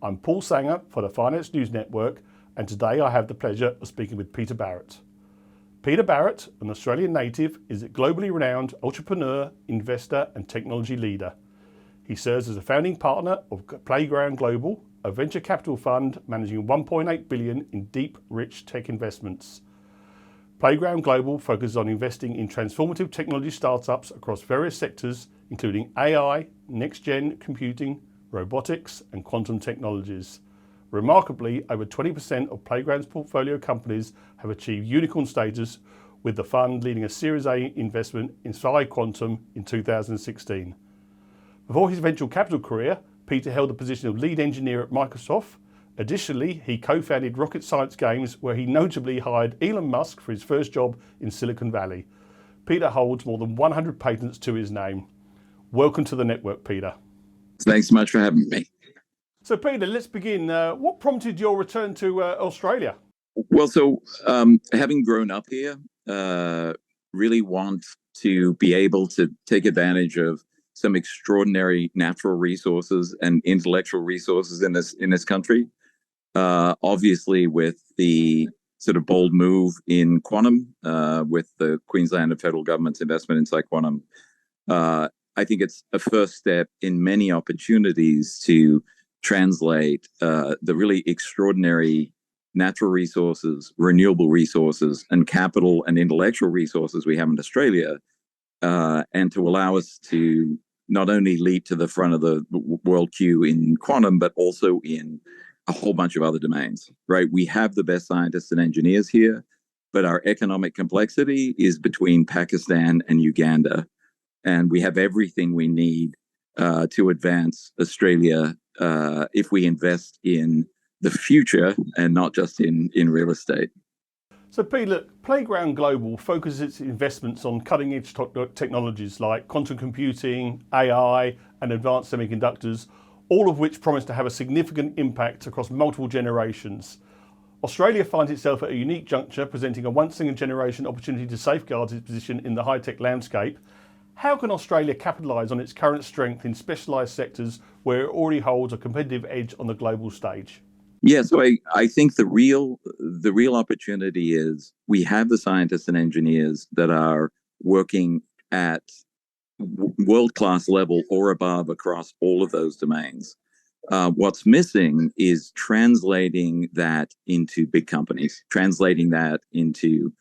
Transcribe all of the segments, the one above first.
I'm Paul Sanger for the Finance News Network, and today I have the pleasure of speaking with Peter Barrett. Peter Barrett, an Australian native, is a globally renowned entrepreneur, investor and technology leader. He serves as a founding partner of Playground Global, a venture capital fund managing $1.8 billion in deep, rich tech investments. Playground Global focuses on investing in transformative technology startups across various sectors, including AI, next-gen computing, robotics and quantum technologies. Remarkably, over 20% of Playground's portfolio companies have achieved unicorn status, with the fund leading a Series A investment in Psi Quantum in 2016. Before his venture capital career, Peter held the position of lead engineer at Microsoft. Additionally, he co-founded Rocket Science Games, where he notably hired Elon Musk for his first job in Silicon Valley. Peter holds more than 100 patents to his name. Welcome to the network, Peter. Thanks so much for having me. So Peter, let's begin. What prompted your return to Australia? Well, having grown up here, really want to be able to take advantage of some extraordinary natural resources and intellectual resources in this country. Obviously, with the sort of bold move in quantum, with the Queensland and federal government's investment in Psi Quantum, I think it's a first step in many opportunities to translate the really extraordinary natural resources, renewable resources, and capital and intellectual resources we have in Australia, and to allow us to not only leap to the front of the world queue in quantum, but also in a whole bunch of other domains, right? We have the best scientists and engineers here, but our economic complexity is between Pakistan and Uganda. And we have everything we need to advance Australia if we invest in the future and not just in real estate. So Pete, look, Playground Global focuses its investments on cutting-edge technologies like quantum computing, AI and advanced semiconductors, all of which promise to have a significant impact across multiple generations. Australia finds itself at a unique juncture, presenting a once-in-a-generation opportunity to safeguard its position in the high-tech landscape. How can Australia capitalise on its current strength in specialised sectors where it already holds a competitive edge on the global stage? Yeah, so I think the real opportunity is we have the scientists and engineers that are working at world-class level or above across all of those domains. What's missing is translating that into big companies, translating that into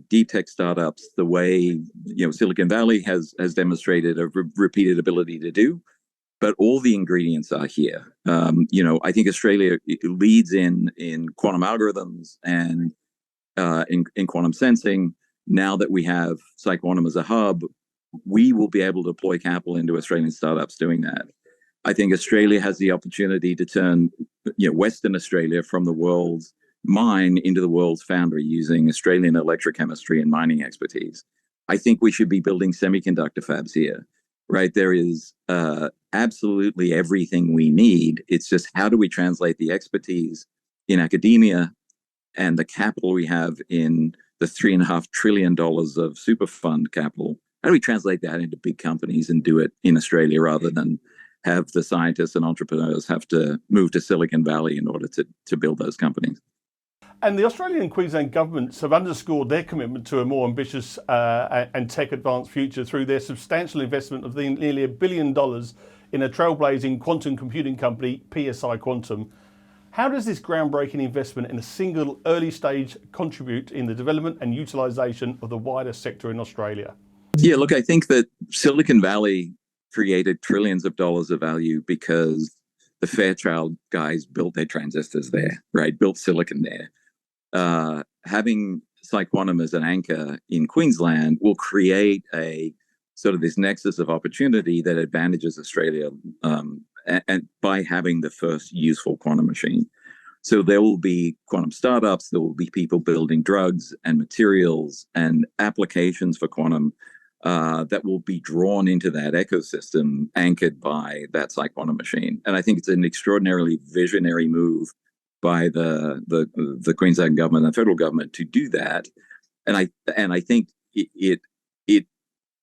deep tech startups, the way Silicon Valley has demonstrated a repeated ability to do. But all the ingredients are here. I think Australia leads in quantum algorithms and in quantum sensing. Now that we have Psi Quantum as a hub, we will be able to deploy capital into Australian startups doing that. I think Australia has the opportunity to turn Western Australia from the world's mine into the world's foundry using Australian electrochemistry and mining expertise. I think we should be building semiconductor fabs here, right? There is absolutely everything we need. It's just how do we translate the expertise in academia and the capital we have in the $3.5 trillion of super fund capital? How do we translate that into big companies and do it in Australia rather than have the scientists and entrepreneurs have to move to Silicon Valley in order to build those companies? And the Australian and Queensland governments have underscored their commitment to a more ambitious and tech-advanced future through their substantial investment of nearly $1 billion in a trailblazing quantum computing company, Psi Quantum. How does this groundbreaking investment in a single early stage contribute in the development and utilisation of the wider sector in Australia? Yeah, look, I think that Silicon Valley created trillions of dollars of value because the Fairchild guys built their transistors there, right? Built silicon there. Having Psi Quantum as an anchor in Queensland will create a sort of this nexus of opportunity that advantages Australia and by having the first useful quantum machine. So there will be quantum startups, there will be people building drugs and materials and applications for quantum that will be drawn into that ecosystem anchored by that Psi Quantum machine. And I think it's an extraordinarily visionary move by the Queensland government and the federal government to do that. And I think it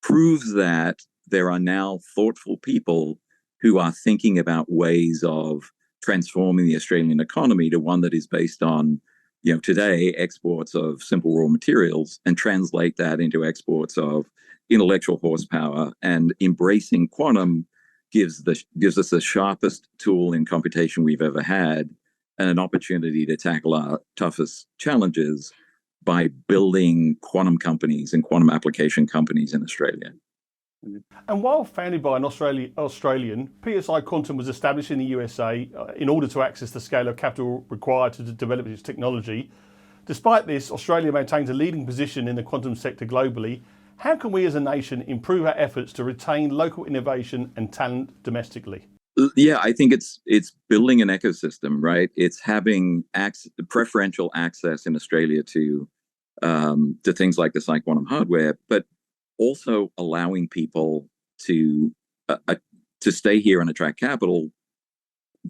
proves that there are now thoughtful people who are thinking about ways of transforming the Australian economy to one that is based on, today exports of simple raw materials, and translate that into exports of intellectual horsepower. And embracing quantum gives us the sharpest tool in computation we've ever had, and an opportunity to tackle our toughest challenges by building quantum companies and quantum application companies in Australia. And while founded by an Australian, PSI Quantum was established in the USA in order to access the scale of capital required to develop its technology. Despite this, Australia maintains a leading position in the quantum sector globally. How can we as a nation improve our efforts to retain local innovation and talent domestically? Yeah, I think it's building an ecosystem, right? It's having preferential access in Australia to things like the quantum hardware, but also allowing people to stay here and attract capital.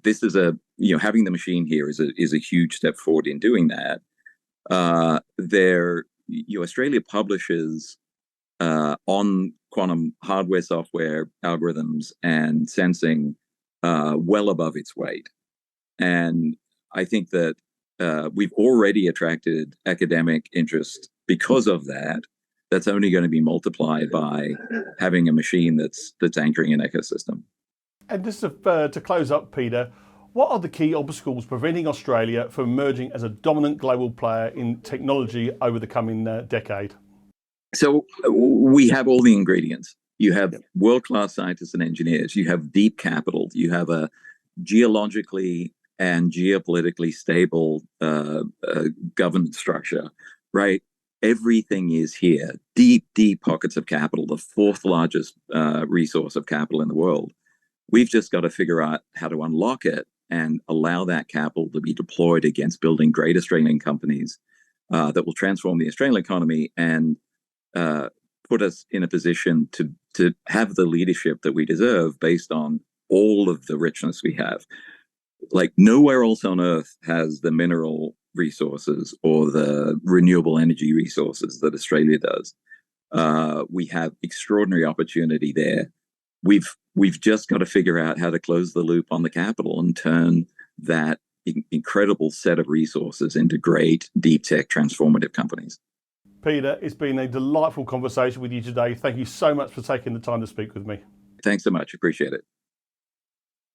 This is having the machine here is a huge step forward in doing that. Australia publishes on quantum hardware, software, algorithms, and sensing well above its weight. And I think that we've already attracted academic interest because of that. That's only going to be multiplied by having a machine that's anchoring an ecosystem. And just to close up, Peter, what are the key obstacles preventing Australia from emerging as a dominant global player in technology over the coming decade? So we have all the ingredients. You have world-class scientists and engineers. You have deep capital. You have a geologically and geopolitically stable governance structure, right? Everything is here. Deep pockets of capital, the fourth largest resource of capital in the world. We've just got to figure out how to unlock it and allow that capital to be deployed against building great Australian companies that will transform the Australian economy and put us in a position to have the leadership that we deserve based on all of the richness we have. Like nowhere else on Earth has the mineral resources or the renewable energy resources that Australia does. We have extraordinary opportunity there. We've just got to figure out how to close the loop on the capital and turn that incredible set of resources into great deep tech transformative companies. Peter, it's been a delightful conversation with you today. Thank you so much for taking the time to speak with me. Thanks so much. Appreciate it.